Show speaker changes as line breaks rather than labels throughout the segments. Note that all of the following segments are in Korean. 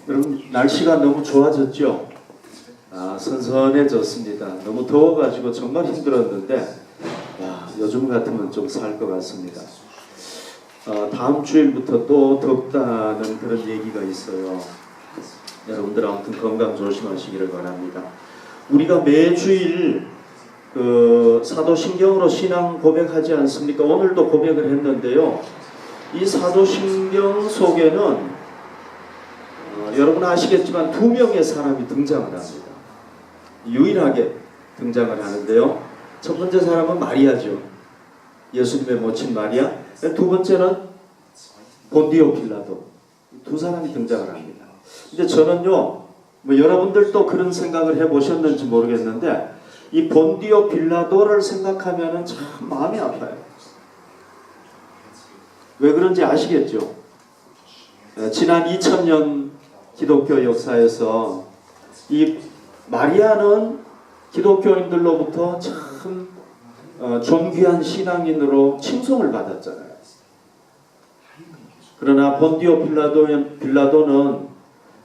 여러분 날씨가 너무 좋아졌죠? 선선해졌습니다. 너무 더워가지고 정말 힘들었는데 요즘 같으면 좀 살 것 같습니다. 다음 주일부터 또 덥다는 그런 얘기가 있어요. 여러분들 아무튼 건강 조심하시기를 바랍니다. 우리가 매주일 사도신경으로 신앙 고백하지 않습니까? 오늘도 고백을 했는데요. 이 사도신경 속에는 여러분 아시겠지만 두 명의 사람이 등장을 합니다. 유일하게 등장을 하는데요. 첫 번째 사람은 마리아죠. 예수님의 모친 마리아. 두 번째는 본디오 빌라도. 두 사람이 등장을 합니다. 근데 저는요, 여러분들도 그런 생각을 해보셨는지 모르겠는데 이 본디오 빌라도를 생각하면 참 마음이 아파요. 왜 그런지 아시겠죠? 지난 2000년 기독교 역사에서 이 마리아는 기독교인들로부터 참 존귀한 신앙인으로 칭송을 받았잖아요. 그러나 본디오 빌라도는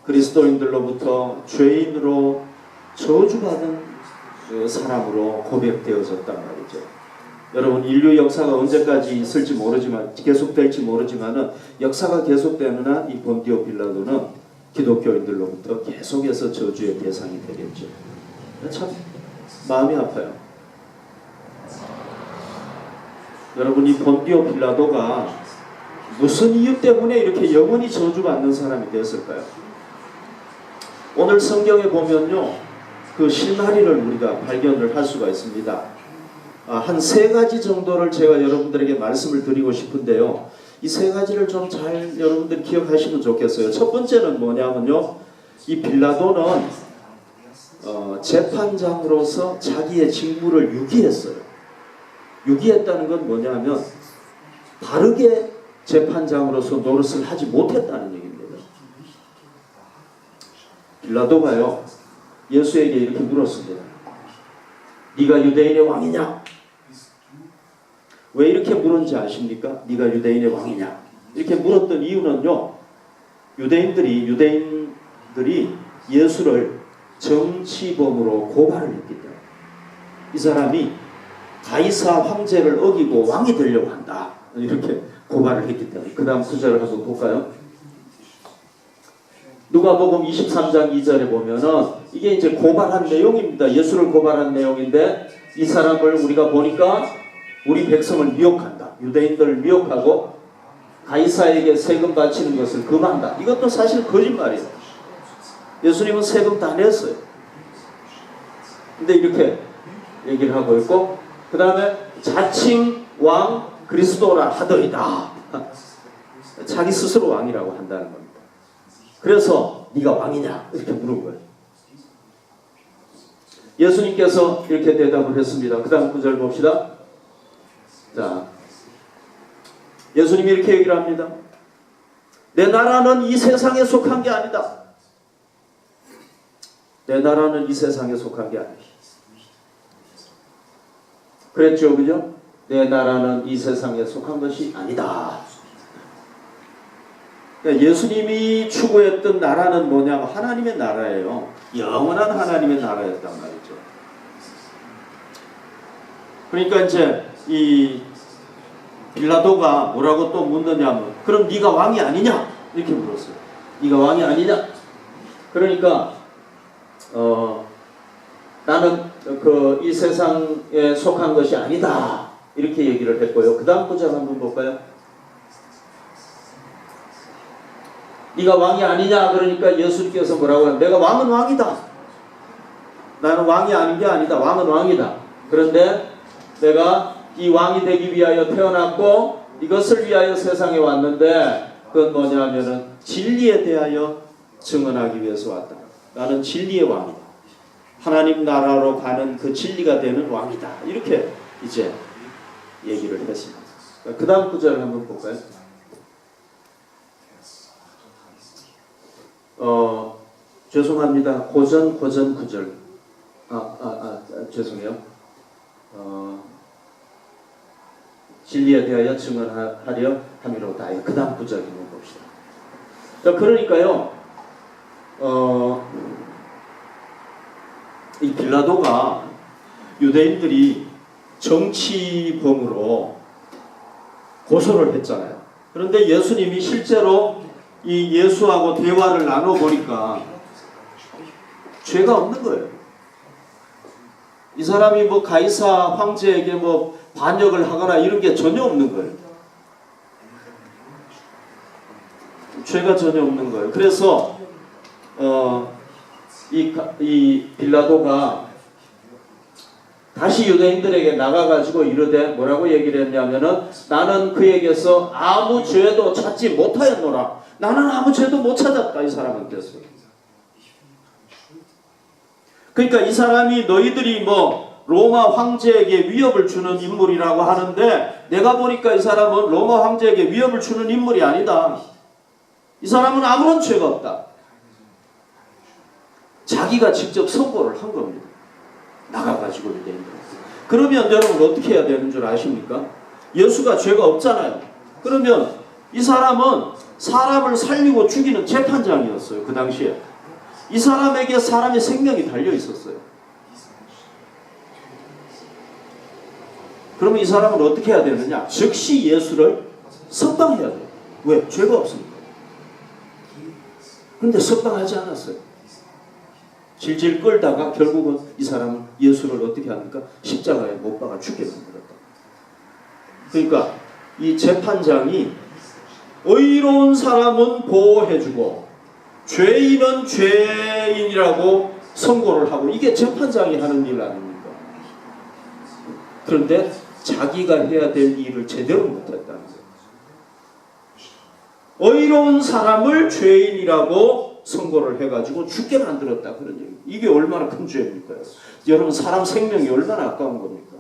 그리스도인들로부터 죄인으로 저주받은 사람으로 고백되어졌단 말이죠. 여러분 인류 역사가 언제까지 있을지 모르지만 계속될지 모르지만은 역사가 계속되는 한 이 본디오 빌라도는 기독교인들로부터 계속해서 저주의 대상이 되겠죠. 참 마음이 아파요. 여러분 이 본디오 빌라도가 무슨 이유 때문에 이렇게 영원히 저주받는 사람이 되었을까요? 오늘 성경에 보면요, 그 실마리를 우리가 발견을 할 수가 있습니다. 한 세 가지 정도를 제가 여러분들에게 말씀을 드리고 싶은데요. 이 세 가지를 좀 잘 여러분들 기억하시면 좋겠어요. 첫 번째는 뭐냐면요, 이 빌라도는 재판장으로서 자기의 직무를 유기했어요. 유기했다는 건 뭐냐면 바르게 재판장으로서 노릇을 하지 못했다는 얘기입니다. 빌라도가요, 예수에게 이렇게 물었습니다. 네가 유대인의 왕이냐? 왜 이렇게 물은지 아십니까? 네가 유대인의 왕이냐? 이렇게 물었던 이유는요, 유대인들이 예수를 정치범으로 고발을 했기 때문에, 이 사람이 가이사 황제를 어기고 왕이 되려고 한다, 이렇게 고발을 했기 때문에. 그 다음 구절을 한번 볼까요? 누가복음 23장 2절에 보면은 이게 이제 고발한 내용입니다. 예수를 고발한 내용인데, 이 사람을 우리가 보니까 우리 백성을 미혹한다, 유대인들을 미혹하고 가이사에게 세금 바치는 것을 금한다. 이것도 사실 거짓말이에요. 예수님은 세금 다 냈어요. 근데 이렇게 얘기를 하고 있고, 그 다음에 자칭 왕 그리스도라 하더이다. 자기 스스로 왕이라고 한다는 겁니다. 그래서 네가 왕이냐? 이렇게 물은 거예요. 예수님께서 이렇게 대답을 했습니다. 그 다음 구절 봅시다. 자, 예수님이 이렇게 얘기를 합니다. 내 나라는 이 세상에 속한 게 아니다. 내 나라는 이 세상에 속한 게 아니다. 그랬죠, 그죠? 내 나라는 이 세상에 속한 것이 아니다. 그러니까 예수님이 추구했던 나라는 뭐냐면 하나님의 나라예요. 영원한 하나님의 나라였단 말이죠. 그러니까 이제 이 빌라도가 뭐라고 또 묻느냐면, 그럼 네가 왕이 아니냐? 이렇게 물었어요. 네가 왕이 아니냐? 그러니까 나는 이 세상에 속한 것이 아니다, 이렇게 얘기를 했고요. 그 다음 구절 한번 볼까요? 네가 왕이 아니냐? 그러니까 예수님께서 뭐라고 하냐? 내가 왕은 왕이다. 나는 왕이 아닌 게 아니다. 왕은 왕이다. 그런데 내가 이 왕이 되기 위하여 태어났고 이것을 위하여 세상에 왔는데, 그건 뭐냐면은 진리에 대하여 증언하기 위해서 왔다. 나는 진리의 왕이다. 하나님 나라로 가는 그 진리가 되는 왕이다. 이렇게 이제 얘기를 했습니다. 그 다음 구절을 한번 볼까요? 죄송합니다. 고전 구절. 죄송해요. 진리에 대하여 증언하려 함이로다. 그 다음 구절 한번 봅시다. 자, 그러니까요, 이 빌라도가 유대인들이 정치범으로 고소를 했잖아요. 그런데 예수님이 실제로 이 예수하고 대화를 나눠보니까 죄가 없는 거예요. 이 사람이 뭐 가이사 황제에게 뭐 반역을 하거나 이런 게 전혀 없는 거예요. 죄가 전혀 없는 거예요. 그래서 이 빌라도가 다시 유대인들에게 나가가지고 이르되 뭐라고 얘기를 했냐면은 나는 그에게서 아무 죄도 찾지 못하였노라. 나는 아무 죄도 못 찾았다. 이 사람한테서. 그러니까 이 사람이 너희들이 뭐 로마 황제에게 위협을 주는 인물이라고 하는데 내가 보니까 이 사람은 로마 황제에게 위협을 주는 인물이 아니다. 이 사람은 아무런 죄가 없다. 자기가 직접 선고를 한 겁니다. 나가가지고 유대인들. 그러면 여러분 어떻게 해야 되는 줄 아십니까? 예수가 죄가 없잖아요. 그러면 이 사람은 사람을 살리고 죽이는 재판장이었어요. 그 당시에. 이 사람에게 사람의 생명이 달려 있었어요. 그러면 이 사람은 어떻게 해야 되느냐? 즉시 예수를 석방해야 돼요. 왜? 죄가 없습니다. 그런데 석방하지 않았어요. 질질 끌다가 결국은 이 사람은 예수를 어떻게 합니까? 십자가에 못 박아 죽게 만들었다. 그러니까 이 재판장이 의로운 사람은 보호해주고 죄인은 죄인이라고 선고를 하고 이게 재판장이 하는 일 아닙니까? 그런데 자기가 해야 될 일을 제대로 못했다는 거예요. 의로운 사람을 죄인이라고 선고를 해가지고 죽게 만들었다. 그런 얘기. 이게 얼마나 큰 죄입니까? 여러분 사람 생명이 얼마나 아까운 겁니까?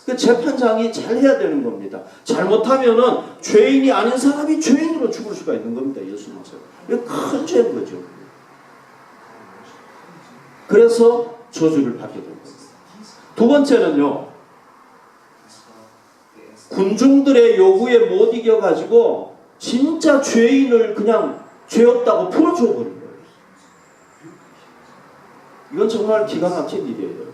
그 재판장이 잘해야 되는 겁니다. 잘못하면은 죄인이 아닌 사람이 죄인으로 죽을 수가 있는 겁니다. 예수님처럼. 이게 큰 죄인 거죠. 그래서 저주를 받게 된 겁니다. 두 번째는요. 군중들의 요구에 못 이겨가지고 진짜 죄인을 그냥 죄 없다고 풀어줘 버린 거예요. 이건 정말 기가 막힌 일이에요.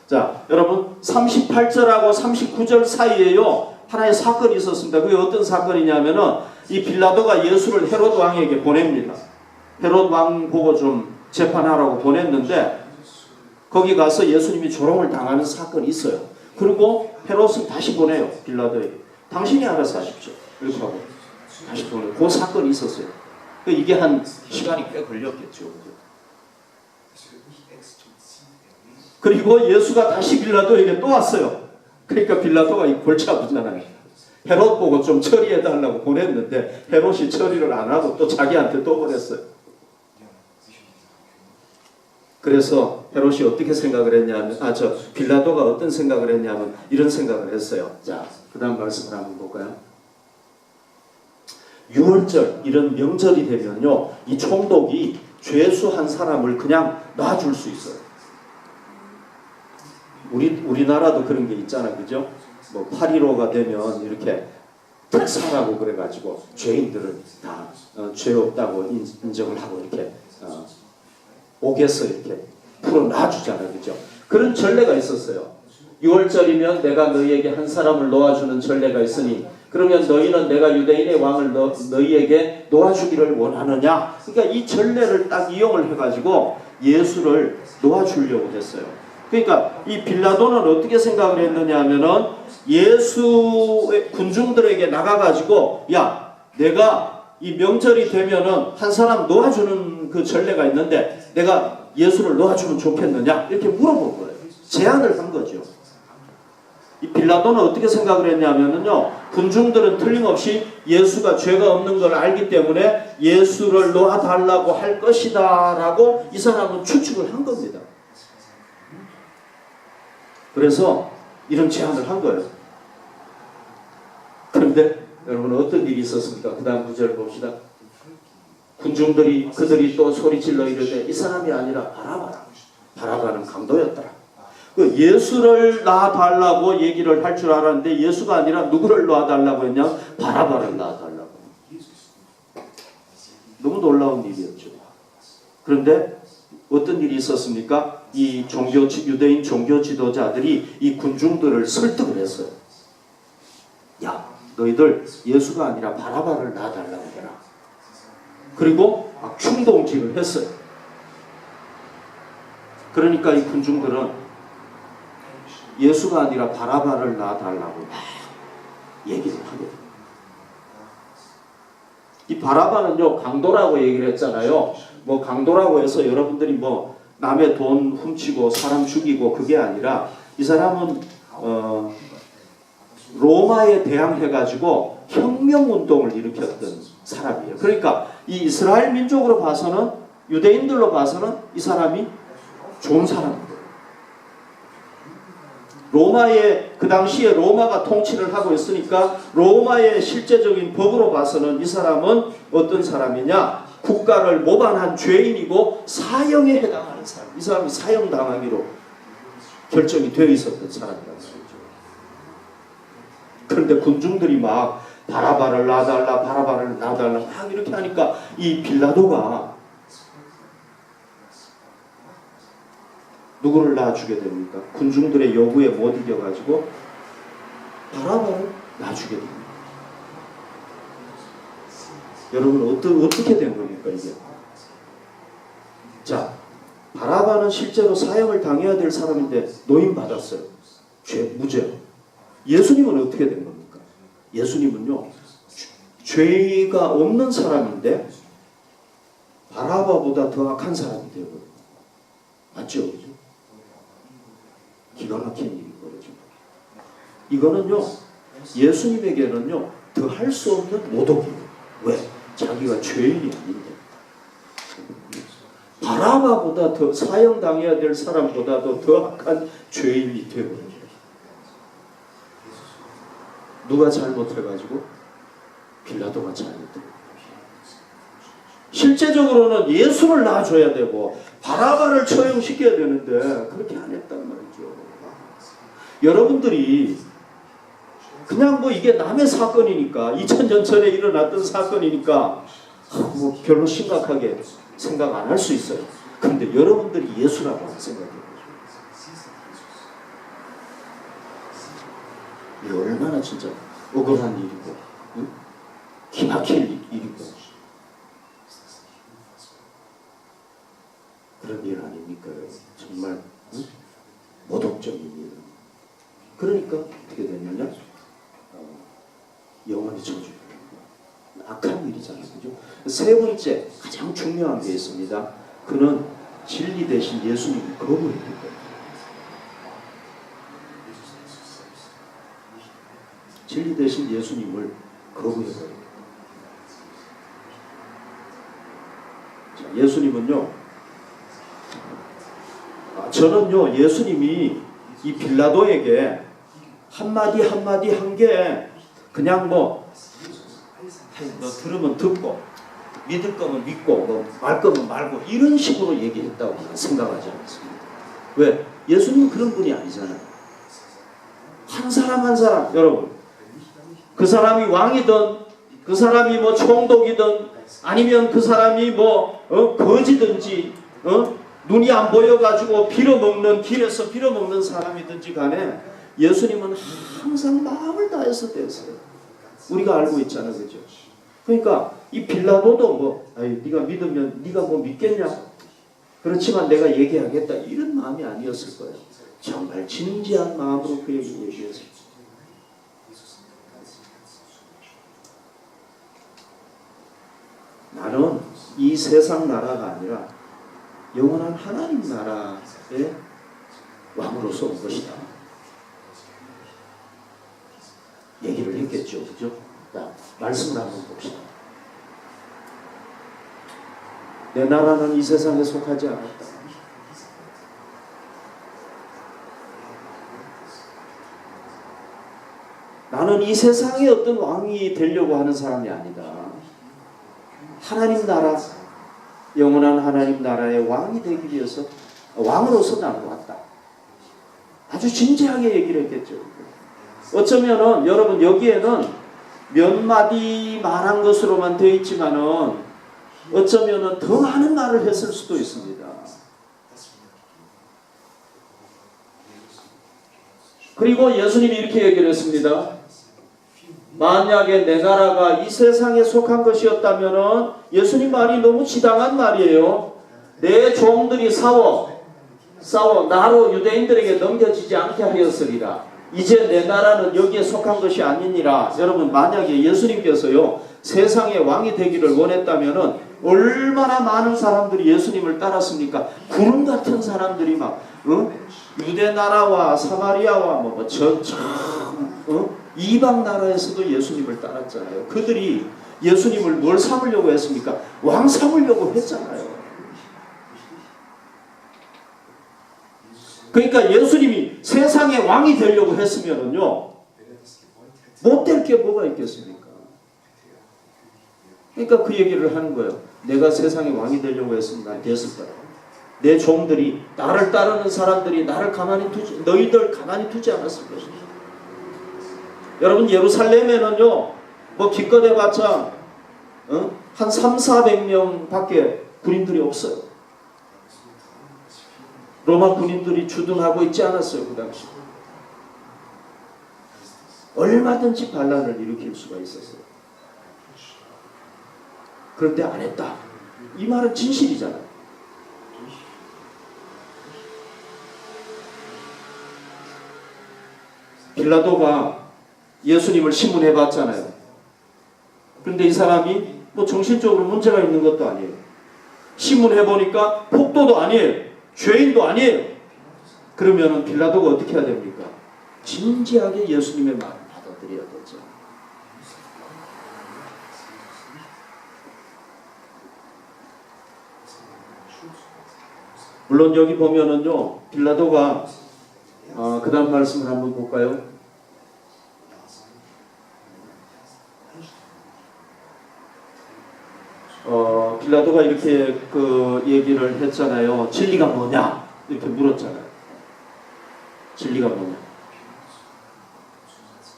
자, 여러분 38절하고 39절 사이에요. 하나의 사건이 있었습니다. 그게 어떤 사건이냐면은 이 빌라도가 예수를 헤롯 왕에게 보냅니다. 헤롯 왕 보고 좀 재판하라고 보냈는데 거기 가서 예수님이 조롱을 당하는 사건이 있어요. 그리고 헤롯은 다시 보내요. 빌라도에게. 당신이 알아서 하십시오. 이렇게 하고 다시 보내요. 그 사건이 있었어요. 이게 한 시간이 꽤 걸렸겠죠. 그리고 예수가 다시 빌라도에게 또 왔어요. 그러니까 빌라도가 이 골치 아프잖아요. 헤롯 보고 좀 처리해달라고 보냈는데 헤롯이 처리를 안 하고 또 자기한테 또 보냈어요. 그래서 헤롯이 어떻게 생각을 했냐면 빌라도가 어떤 생각을 했냐면 이런 생각을 했어요. 자, 그 다음 말씀을 한번 볼까요? 6월절 이런 명절이 되면요 이 총독이 죄수한 사람을 그냥 놔줄 수 있어요. 우리나라도 그런 게 있잖아요. 그죠? 뭐 8.15가 되면 이렇게 특사라고 그래가지고 죄인들은 다 죄 없다고 인정을 하고 이렇게 옥에서 이렇게 풀어놔주잖아요. 그죠? 그런 전례가 있었어요. 6월절이면 내가 너희에게 한 사람을 놓아주는 전례가 있으니 그러면 너희는 내가 유대인의 왕을 너희에게 놓아주기를 원하느냐? 그러니까 이 전례를 딱 이용을 해가지고 예수를 놓아주려고 했어요. 그러니까 이 빌라도는 어떻게 생각을 했느냐 하면은 예수의 군중들에게 나가가지고 야 내가 이 명절이 되면은 한 사람 놓아주는 그 전례가 있는데 내가 예수를 놓아주면 좋겠느냐 이렇게 물어본 거예요. 제안을 한 거죠. 이 빌라도는 어떻게 생각을 했냐면요 군중들은 틀림없이 예수가 죄가 없는 걸 알기 때문에 예수를 놓아달라고 할 것이다 라고 이 사람은 추측을 한 겁니다. 그래서 이런 제안을 한 거예요. 그런데 여러분 어떤 일이 있었습니까? 그 다음 구절 봅시다. 군중들이 그들이 또 소리질러 이르되 이 사람이 아니라 바라바라. 바라바는 강도였더라. 그 예수를 놔달라고 얘기를 할 줄 알았는데 예수가 아니라 누구를 놔달라고 했냐? 바라바를 놔달라고. 너무 놀라운 일이었죠. 그런데 어떤 일이 있었습니까? 이 유대인 종교 지도자들이 이 군중들을 설득을 했어요. 야, 너희들 예수가 아니라 바라바를 놔달라고 해라. 그리고 막 충동질을 했어요. 그러니까 이 군중들은 예수가 아니라 바라바를 놔달라고 막 얘기를 하게 됩니다. 이 바라바는요, 강도라고 얘기를 했잖아요. 뭐 강도라고 해서 여러분들이 뭐 남의 돈 훔치고 사람 죽이고 그게 아니라 이 사람은 로마에 대항해가지고 혁명운동을 일으켰던 사람이에요. 그러니까 이 이스라엘 민족으로 봐서는, 유대인들로 봐서는 이 사람이 좋은 사람이에요. 그 당시에 로마가 통치를 하고 있으니까 로마의 실제적인 법으로 봐서는 이 사람은 어떤 사람이냐? 국가를 모반한 죄인이고 사형에 해당하는 사람. 이 사람이 사형당하기로 결정이 되어 있었던 사람이라는 거죠. 그런데 군중들이 막 바라바를 놔달라, 바라바를 놔달라 막 이렇게 하니까 이 빌라도가 누구를 놔주게 됩니까? 군중들의 요구에 못 이겨가지고 바라바를 놔주게 됩니다. 여러분 어떻게 된 겁니까 이게? 자, 바라바는 실제로 사형을 당해야 될 사람인데 노임받았어요. 무죄. 예수님은 어떻게 된 겁니까? 예수님은요, 죄가 없는 사람인데 바라바보다 더 악한 사람이 되어버려요. 맞죠? 그죠? 기가 막힌 일인 거죠. 이거는요, 예수님에게는요, 더 할 수 없는 모독이에요. 왜? 자기가 죄인이 아닌데. 바라바보다 더 사형당해야 될 사람보다도 더 악한 죄인이 되어버려요. 누가 잘못해가지고? 빌라도가 잘못해요. 실제적으로는 예수를 놔줘야 되고 바라바를 처형시켜야 되는데 그렇게 안 했단 말이죠. 여러분들이 그냥 뭐 이게 남의 사건이니까 2000년 전에 일어났던 사건이니까 뭐 별로 심각하게 생각 안 할 수 있어요. 그런데 여러분들이 예수라고 생각해요. 이게 얼마나 진짜 억울한 일이고, 응? 기막힐 일이고, 그런 일 아닙니까? 정말 응? 모독적인 일. 그러니까 어떻게 되느냐? 영원히 저주. 악한 일이잖아요, 그죠? 세 번째 가장 중요한 게 있습니다. 그는 진리 대신 예수님을 거부했기 때문에. 진리 대신 예수님을 거부해버려요. 예수님은요, 저는요, 예수님이 이 빌라도에게 한마디 한마디 한 게 그냥 너 들으면 듣고 믿을 거면 믿고 말 거면 말고 이런 식으로 얘기했다고 생각하지 않습니다. 왜? 예수님은 그런 분이 아니잖아요. 한 사람 한 사람, 여러분, 그 사람이 왕이든 그 사람이 뭐 총독이든 아니면 그 사람이 뭐 거지든지 눈이 안 보여가지고 빌어먹는, 길에서 빌어먹는 사람이든지 간에 예수님은 항상 마음을 다해서 대했어요. 우리가 알고 있잖아요, 그죠? 그러니까 이 빌라도도 뭐, 네가 믿으면 네가 뭐 믿겠냐? 그렇지만 내가 얘기하겠다, 이런 마음이 아니었을 거예요. 정말 진지한 마음으로 그에게 얘기했어요. 나는 이 세상 나라가 아니라 영원한 하나님 나라의 왕으로서 온 것이다. 얘기를 했겠죠, 그죠? 자, 말씀을 한번 봅시다. 내 나라는 이 세상에 속하지 않았다. 나는 이 세상의 어떤 왕이 되려고 하는 사람이 아니다. 하나님 나라, 영원한 하나님 나라의 왕이 되기 위해서 왕으로서 나는 왔다. 아주 진지하게 얘기를 했겠죠. 어쩌면은 여러분 여기에는 몇 마디 말한 것으로만 되어 있지만은 어쩌면 더 많은 말을 했을 수도 있습니다. 그리고 예수님이 이렇게 얘기를 했습니다. 만약에 내 나라가 이 세상에 속한 것이었다면, 예수님 말이 너무 지당한 말이에요. 내 종들이 싸워 나로 유대인들에게 넘겨지지 않게 하였으리라. 이제 내 나라는 여기에 속한 것이 아니니라. 여러분, 만약에 예수님께서요 세상의 왕이 되기를 원했다면 얼마나 많은 사람들이 예수님을 따랐습니까? 구름 같은 사람들이 막 유대 나라와 사마리아와 이방 나라에서도 예수님을 따랐잖아요. 그들이 예수님을 뭘 삼으려고 했습니까? 왕 삼으려고 했잖아요. 그러니까 예수님이 세상의 왕이 되려고 했으면은요, 못 될 게 뭐가 있겠습니까? 그러니까 그 얘기를 하는 거예요. 내가 세상의 왕이 되려고 했으면 난 됐을 거야. 내 종들이, 나를 따르는 사람들이 너희들 가만히 두지 않았을 것입니다. 여러분, 예루살렘에는요 뭐 기껏 해봤자 한 300~400명 밖에 군인들이 없어요. 로마 군인들이 주둔하고 있지 않았어요. 그 당시 얼마든지 반란을 일으킬 수가 있었어요. 그런데 안 했다. 이 말은 진실이잖아요. 빌라도가 예수님을 신문해 봤잖아요. 그런데 이 사람이 뭐 정신적으로 문제가 있는 것도 아니에요. 신문해 보니까 폭도도 아니에요. 죄인도 아니에요. 그러면은 빌라도가 어떻게 해야 됩니까? 진지하게 예수님의 말을 받아들여야 되죠. 물론 여기 보면은요 빌라도가 그 다음 말씀을 한번 볼까요? 빌라도가 이렇게 그 얘기를 했잖아요. 진리가 뭐냐? 이렇게 물었잖아요. 진리가 뭐냐?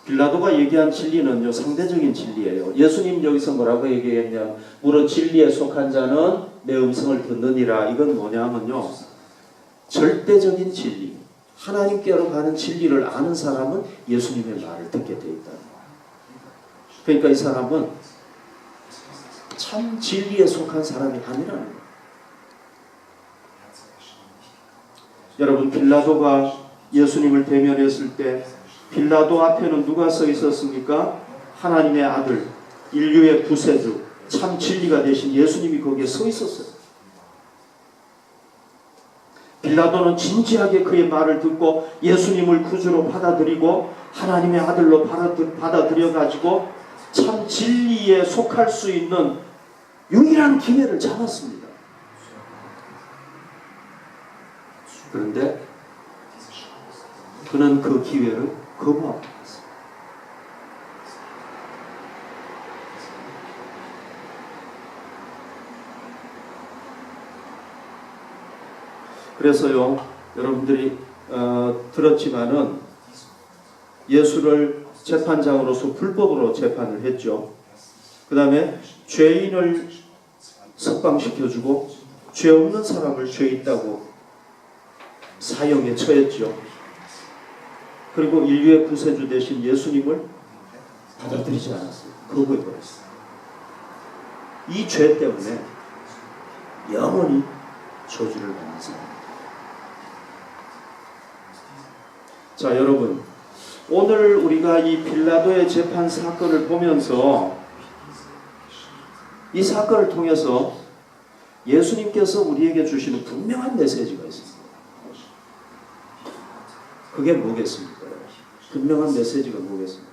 빌라도가 얘기한 진리는요 상대적인 진리예요. 예수님 여기서 뭐라고 얘기했냐? 무릇 진리에 속한 자는 내 음성을 듣느니라. 이건 뭐냐면요 절대적인 진리, 하나님께로 가는 진리를 아는 사람은 예수님의 말을 듣게 돼 있다. 그러니까 이 사람은 참 진리에 속한 사람이 아니라는 거예요. 여러분, 빌라도가 예수님을 대면했을 때 빌라도 앞에는 누가 서 있었습니까? 하나님의 아들, 인류의 구세주, 참 진리가 되신 예수님이 거기에 서 있었어요. 빌라도는 진지하게 그의 말을 듣고 예수님을 구주로 받아들이고 하나님의 아들로 받아들여가지고 참 진리에 속할 수 있는 유일한 기회를 잡았습니다. 그런데 그는 그 기회를 거부하고 있습니다. 그래서요 여러분들이 들었지만은 예수를 재판장으로서 불법으로 재판을 했죠. 그 다음에 죄인을 석방시켜주고 죄 없는 사람을 죄 있다고 사형에 처했죠. 그리고 인류의 구세주 되신 예수님을 받아들이지 않았어요. 거부해버렸어요. 이 죄 때문에 영원히 저주를 받는 사람입니다. 자, 여러분, 오늘 우리가 이 빌라도의 재판 사건을 보면서 이 사건을 통해서 예수님께서 우리에게 주시는 분명한 메시지가 있습니다. 그게 뭐겠습니까? 분명한 메시지가 뭐겠습니까?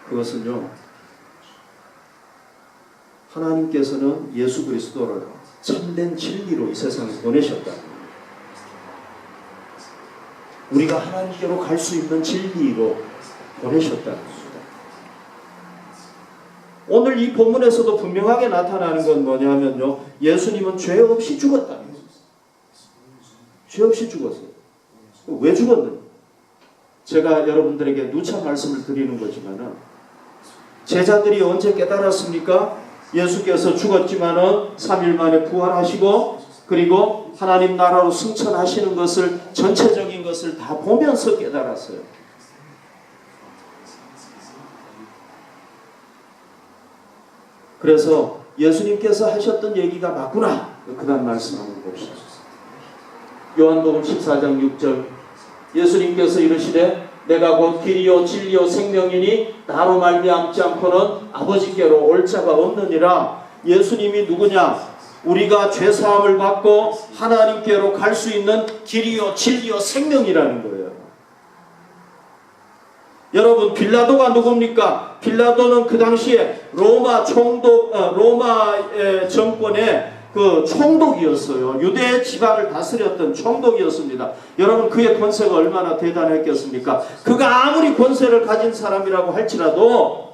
그것은요, 하나님께서는 예수 그리스도를 참된 진리로 이 세상에 보내셨다. 우리가 하나님께로 갈 수 있는 진리로 보내셨다는 겁니다. 오늘 이 본문에서도 분명하게 나타나는 건 뭐냐면요, 예수님은 죄 없이 죽었다는 거예요. 죄 없이 죽었어요. 왜 죽었는지 제가 여러분들에게 누차 말씀을 드리는 거지만은 제자들이 언제 깨달았습니까? 예수께서 죽었지만은 3일 만에 부활하시고 그리고 하나님 나라로 승천하시는 것을 전체적인 것을 다 보면서 깨달았어요. 그래서 예수님께서 하셨던 얘기가 맞구나. 그 다음 말씀 한번 봅시다. 요한복음 14장 6절 예수님께서 이르시되 내가 곧 길이요 진리요 생명이니 나로 말미암지 않고는 아버지께로 올 자가 없느니라. 예수님이 누구냐? 우리가 죄사함을 받고 하나님께로 갈 수 있는 길이요 진리요 생명이라는 거예요. 여러분 빌라도가 누굽니까? 빌라도는 그 당시에 로마의 정권의 그 총독이었어요. 유대 지방을 다스렸던 총독이었습니다. 여러분 그의 권세가 얼마나 대단했겠습니까? 그가 아무리 권세를 가진 사람이라고 할지라도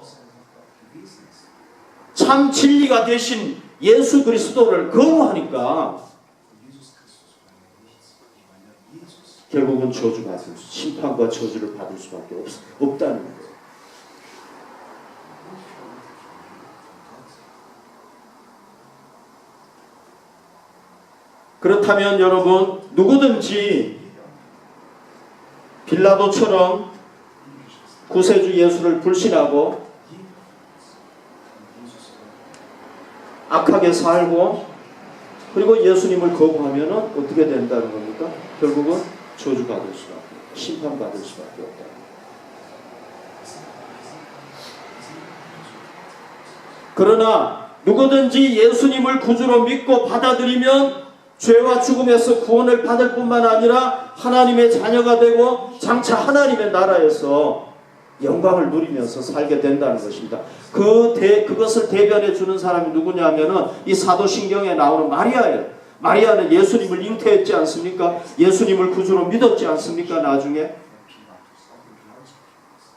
참 진리가 되신 예수 그리스도를 거부하니까 결국은 저주받을 심판과 저주를 받을 수밖에 없다는 거예요. 그렇다면 여러분 누구든지 빌라도처럼 구세주 예수를 불신하고 악하게 살고 그리고 예수님을 거부하면 어떻게 된다는 겁니까? 결국은 저주받을 수밖에 심판받을 수밖에 없다. 그러나 누구든지 예수님을 구주로 믿고 받아들이면 죄와 죽음에서 구원을 받을 뿐만 아니라 하나님의 자녀가 되고 장차 하나님의 나라에서 영광을 누리면서 살게 된다는 것입니다. 그것을 대변해 주는 사람이 누구냐면은 이 사도신경에 나오는 마리아예요. 마리아는 예수님을 잉태했지 않습니까? 예수님을 구주로 믿었지 않습니까? 나중에.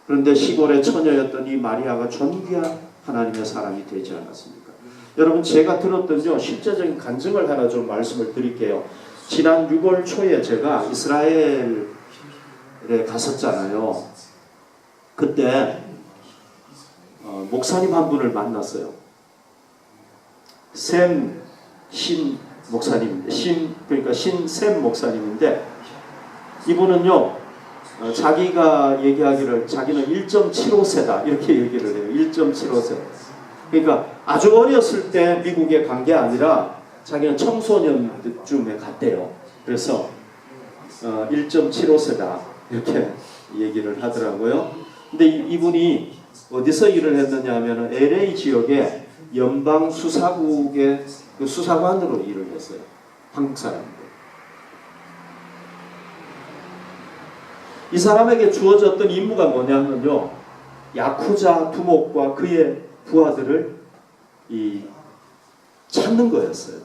그런데 시골의 처녀였던 이 마리아가 존귀한 하나님의 사람이 되지 않았습니까? 여러분 제가 들었던요 실제적인 간증을 하나 좀 말씀을 드릴게요. 지난 6월 초에 제가 이스라엘에 갔었잖아요. 그때 목사님 한 분을 만났어요. 샘 목사님, 그러니까 신샘 목사님인데 이분은요 자기가 얘기하기를 자기는 1.75세다 이렇게 얘기를 해요. 1.75세. 그러니까 아주 어렸을 때 미국에 간 게 아니라 자기는 청소년쯤에 갔대요. 그래서 1.75세다 이렇게 얘기를 하더라고요. 근데 이분이 어디서 일을 했느냐 하면 LA 지역의 연방 수사국의 그 수사관으로 일을 했어요. 한국 사람인데. 이 사람에게 주어졌던 임무가 뭐냐면요. 야쿠자 두목과 그의 부하들을 찾는 거였어요.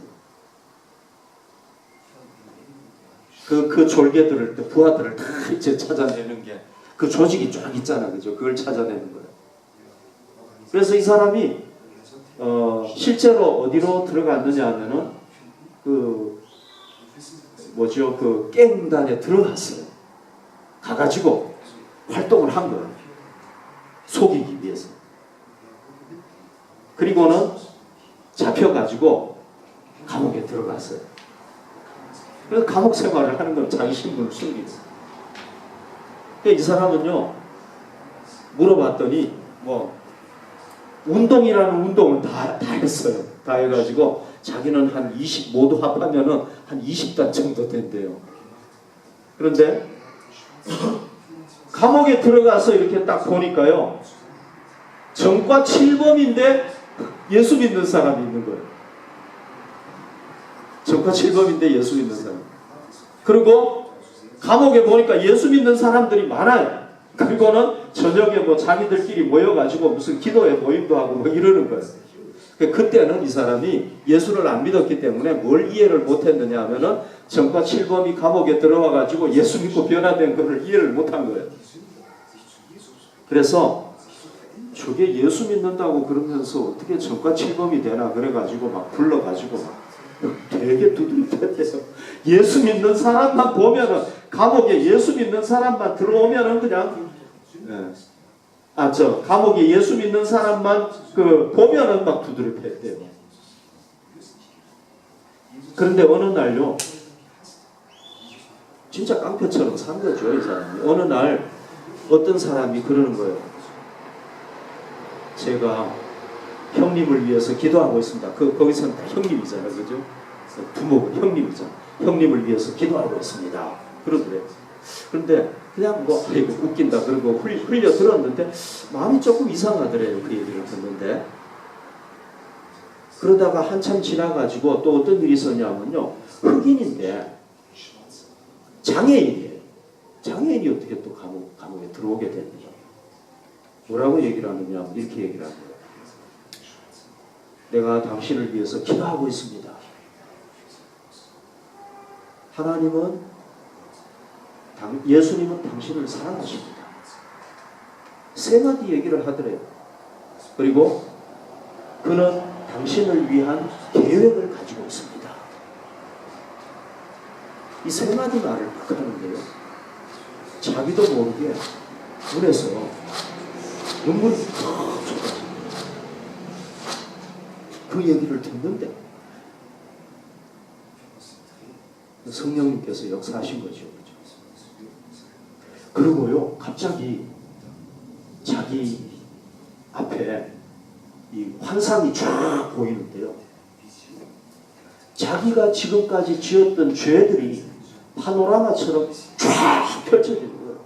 그 졸개들을, 부하들을 다 이제 찾아내는 게 그 조직이 쫙 있잖아. 그죠? 그걸 찾아내는 거예요. 그래서 이 사람이 실제로 어디로 들어갔느냐 하면은 그 깽단에 들어갔어요. 가가지고 활동을 한 거예요. 속이기 위해서. 그리고는 잡혀가지고 감옥에 들어갔어요. 그래서 감옥 생활을 하는 건 자기 신분을 숨기고. 이 사람은요 물어봤더니 운동이라는 운동은 다 했어요. 다 해가지고 자기는 한 25도 합하면은 한 20단 정도 된대요. 그런데 감옥에 들어가서 이렇게 딱 보니까요 전과 7범인데 예수 믿는 사람이 있는 거예요. 전과 7범인데 예수 믿는 사람. 그리고 감옥에 보니까 예수 믿는 사람들이 많아요. 그리고는 저녁에 자기들끼리 모여가지고 무슨 기도회 모임도 하고 이러는 거예요. 그때는 이 사람이 예수를 안 믿었기 때문에 뭘 이해를 못했느냐 하면은 전과 7범이 감옥에 들어와가지고 예수 믿고 변화된 것을 이해를 못한 거예요. 그래서 저게 예수 믿는다고 그러면서 어떻게 전과 7범이 되나 그래가지고 막 불러가지고 막 되게 두드렸대요. 예수 믿는 사람만 보면은 감옥에 예수 믿는 사람만 들어오면은 그냥 감옥에 예수 믿는 사람만 보면은 막 두드려 팼대요. 그런데 어느 날요, 진짜 깡패처럼 산 거죠, 이 사람이. 어느 날 어떤 사람이 그러는 거예요. 제가 형님을 위해서 기도하고 있습니다. 거기서는 다 형님이잖아요, 그죠? 부모가 형님이잖아. 형님을 위해서 기도하고 있습니다. 그러더래요. 그런데 그냥 아이고 웃긴다 그러고 흘려 들었는데 마음이 조금 이상하더래요. 그 얘기를 듣는데. 그러다가 한참 지나가지고 또 어떤 일이 있었냐면요, 흑인인데 장애인이에요. 장애인이 어떻게 또 감옥에 들어오게 됐느냐. 뭐라고 얘기를 하느냐, 이렇게 얘기를 하는 거예요. 내가 당신을 위해서 기도하고 있습니다. 예수님은 당신을 사랑하십니다. 세 마디 얘기를 하더래요. 그리고 그는 당신을 위한 계획을 가지고 있습니다. 이 세 마디 말을 딱 하는데요, 자기도 모르게 눈에서 눈물이 쭉 쏟아집니다. 그 얘기를 듣는데 성령님께서 역사하신 거죠. 그리고요, 갑자기 자기 앞에 이 환상이 쫙 보이는데요, 자기가 지금까지 지었던 죄들이 파노라마처럼 쫙 펼쳐지는 거예요.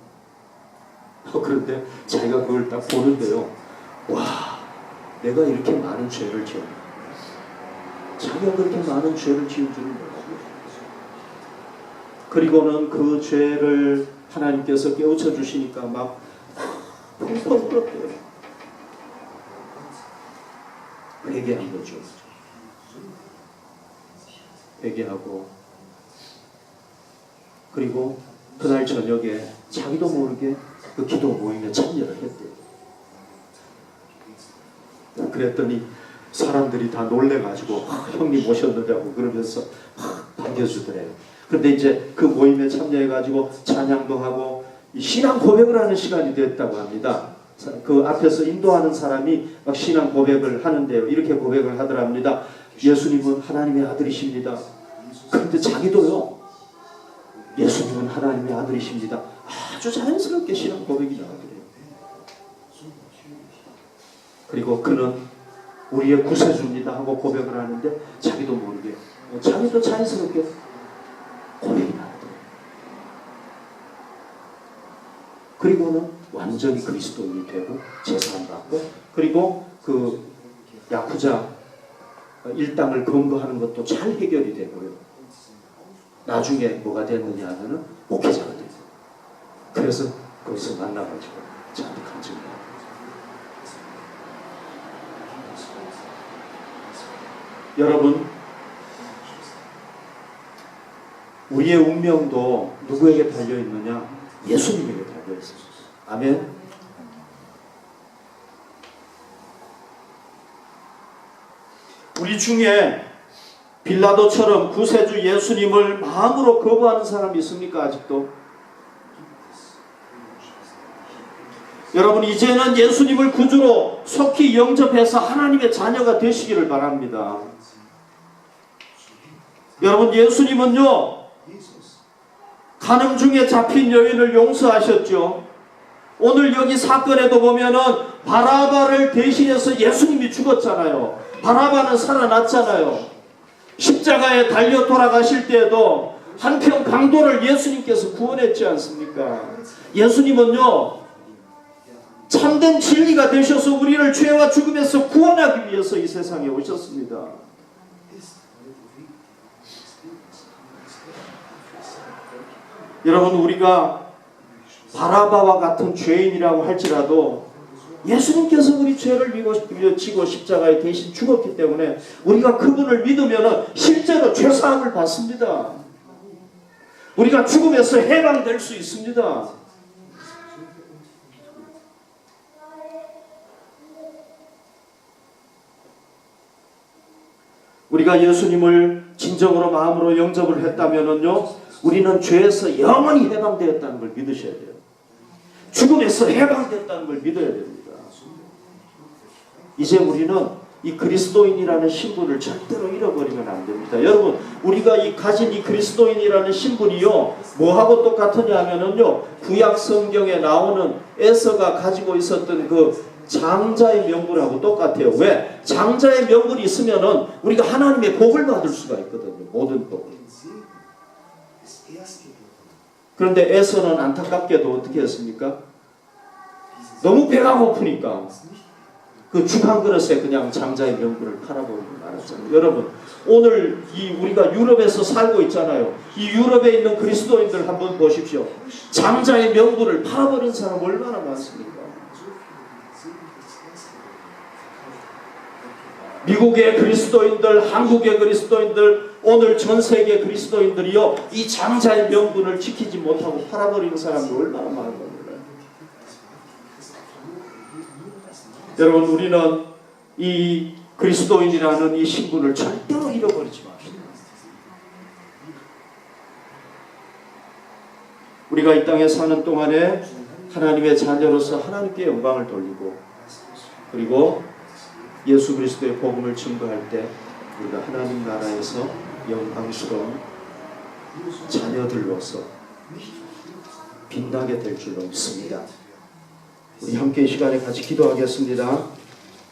그런데 자기가 그걸 딱 보는데요, 와, 내가 이렇게 많은 죄를 지었나. 자기가 그렇게 많은 죄를 지은 줄은 몰랐어요. 그리고는 그 죄를 하나님께서 깨우쳐 주시니까 막 펑펑 울었대요. 회개한 거죠. 회개하고, 그리고 그날 저녁에 자기도 모르게 그 기도 모임에 참여를 했대요. 그랬더니 사람들이 다 놀래가지고 형님 오셨느냐고 그러면서 반겨주더래요. 그런데 이제 그 모임에 참여해가지고 찬양도 하고 신앙 고백을 하는 시간이 됐다고 합니다. 그 앞에서 인도하는 사람이 막 신앙 고백을 하는데요, 이렇게 고백을 하더랍니다. 예수님은 하나님의 아들이십니다. 그런데 자기도요, 예수님은 하나님의 아들이십니다. 아주 자연스럽게 신앙 고백이 나오더래요. 그리고 그는 우리의 구세주입니다 하고 고백을 하는데 자기도 모르게, 자기도 자연스럽게 고백이 나오더래요. 그리고는 완전히 그리스도인이 되고 제사함 받고, 그리고 그 야쿠자 일당을 검거하는 것도 잘 해결이 되고요. 나중에 뭐가 됐느냐 하면은 목회자가 되고, 그래서 거기서 만나가지고 저한테 간증을 해요. 여러분, 우리의 운명도 누구에게 달려있느냐? 예수님에게 달려있습니다. 아멘. 우리 중에 빌라도처럼 구세주 예수님을 마음으로 거부하는 사람이 있습니까? 아직도? 여러분, 이제는 예수님을 구주로 속히 영접해서 하나님의 자녀가 되시기를 바랍니다. 여러분, 예수님은요, 간음 중에 잡힌 여인을 용서하셨죠. 오늘 여기 사건에도 보면은 바라바를 대신해서 예수님이 죽었잖아요. 바라바는 살아났잖아요. 십자가에 달려 돌아가실 때에도 한평 강도를 예수님께서 구원했지 않습니까? 예수님은요, 참된 진리가 되셔서 우리를 죄와 죽음에서 구원하기 위해서 이 세상에 오셨습니다. 여러분, 우리가 바라바와 같은 죄인이라고 할지라도 예수님께서 우리 죄를 지고 십자가에 대신 죽었기 때문에 우리가 그분을 믿으면 실제로 죄사함을 받습니다. 우리가 죽음에서 해방될 수 있습니다. 우리가 예수님을 진정으로 마음으로 영접을 했다면요, 우리는 죄에서 영원히 해방되었다는 걸 믿으셔야 돼요. 죽음에서 해방되었다는 걸 믿어야 됩니다. 이제 우리는 이 그리스도인이라는 신분을 절대로 잃어버리면 안 됩니다. 여러분, 우리가 가진 이 그리스도인이라는 신분이요, 뭐하고 똑같으냐 하면은요, 구약 성경에 나오는 에서가 가지고 있었던 그 장자의 명분하고 똑같아요. 왜? 장자의 명분이 있으면은 우리가 하나님의 복을 받을 수가 있거든요. 모든 복을. 그런데 에서는 안타깝게도 어떻게 했습니까? 너무 배가 고프니까 그 죽 한 그릇에 그냥 장자의 명분을 팔아버리고 말았잖아요. 여러분, 오늘 우리가 유럽에서 살고 있잖아요. 이 유럽에 있는 그리스도인들 한번 보십시오. 장자의 명분을 팔아버린 사람 얼마나 많습니까? 미국의 그리스도인들, 한국의 그리스도인들, 오늘 전 세계 그리스도인들이요, 이 장자의 명분을 지키지 못하고 팔아버리는 사람들 얼마나 많은 겁니다. 여러분, 우리는 이 그리스도인이라는 이 신분을 절대로 잃어버리지 맙시다. 우리가 이 땅에 사는 동안에 하나님의 자녀로서 하나님께 영광을 돌리고, 그리고 예수 그리스도의 복음을 증거할 때 우리가 하나님 나라에서 영광스러운 자녀들로서 빛나게 될 줄로 믿습니다. 우리 함께 이 시간에 같이 기도하겠습니다.